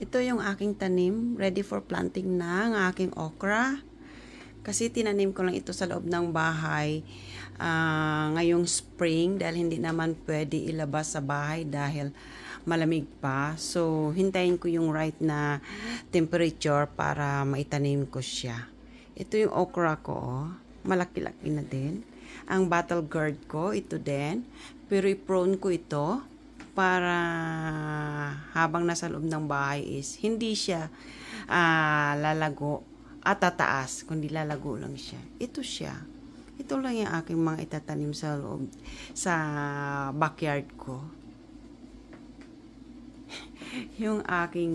Ito yung aking tanim, ready for planting na ang aking okra. Kasi tinanim ko lang ito sa loob ng bahay ngayong spring dahil hindi naman pwede ilabas sa bahay dahil malamig pa. So, hintayin ko yung right na temperature para maitanim ko siya. Ito yung okra ko, oh. Malaki-laki na din. Ang battle gourd ko, ito din. Pero i-prone ko ito para habang nasa loob ng bahay is hindi siya lalago at tataas, kundi lalago lang siya. Ito siya. Ito lang yung aking mga itatanim sa loob, sa backyard ko. Yung aking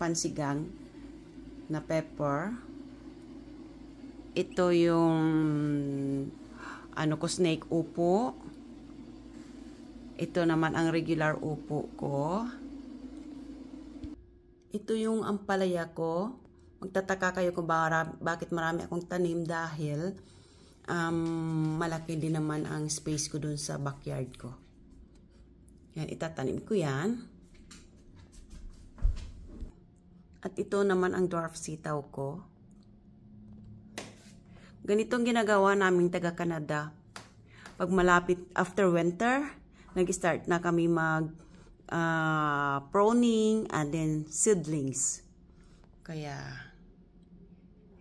pansigang na pepper. Ito yung snake upo. Ito naman ang regular upo ko. Ito yung ampalaya ko. Magtataka kayo kung bakit marami akong tanim dahil malaki din naman ang space ko dun sa backyard ko. Yan, itatanim ko yan. At ito naman ang dwarf sitaw ko. Ganitong ginagawa naming taga-Canada. Pag malapit after winter, nag-start na kami pruning and then seedlings. Kaya,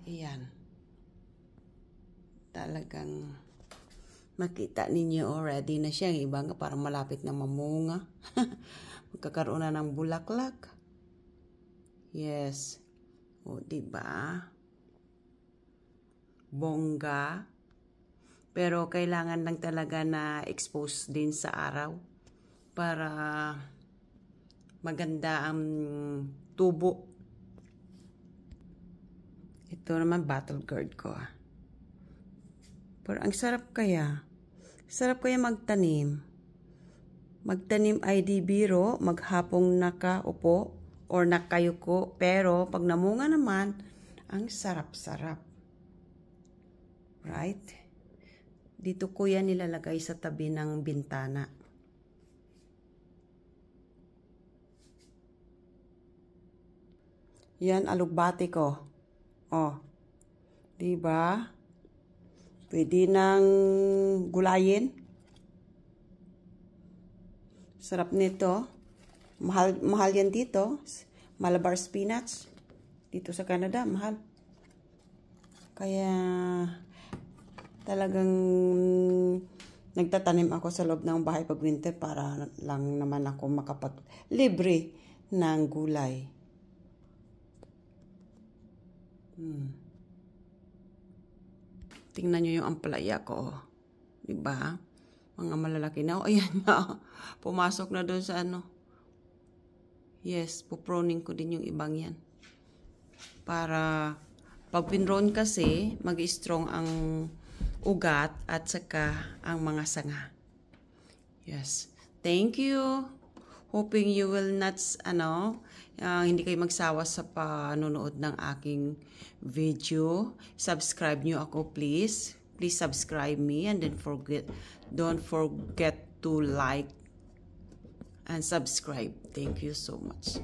ayan. Talagang makita ninyo already na siya. Iba nga parang malapit na mamunga. Magkakaroon na ng bulaklak. Yes. O, diba? Bongga. Pero kailangan lang talaga na expose din sa araw para maganda ang tubo. Ito naman battle gourd ko. Pero ang sarap kaya. Sarap kaya magtanim. Magtanim ay di biro, maghapong nakaupo or nakayuko. Pero pag namunga naman, ang sarap-sarap. Right? Dito ko yan nilalagay sa tabi ng bintana. Yan, alugbati ko. Oh. Diba? Pwede nang gulayin. Sarap nito. Mahal yan dito. Malabar spinach. Dito sa Canada, mahal. Kaya talagang nagtatanim ako sa loob ng bahay pag winter para lang naman ako libre ng gulay. Tingnan nyo yung ampalaya ko. Diba? Mga malalaki na. Oh, ayan na. Pumasok na doon sa Yes, puproning ko din yung ibang yan. Para pag pinrone kasi, mag-strong ang ugat at saka ang mga sanga. Yes. Thank you. Hoping you will not, hindi kayo magsawa sa panonood ng aking video. Subscribe nyo ako, please. Please subscribe me and then don't forget to like and subscribe. Thank you so much.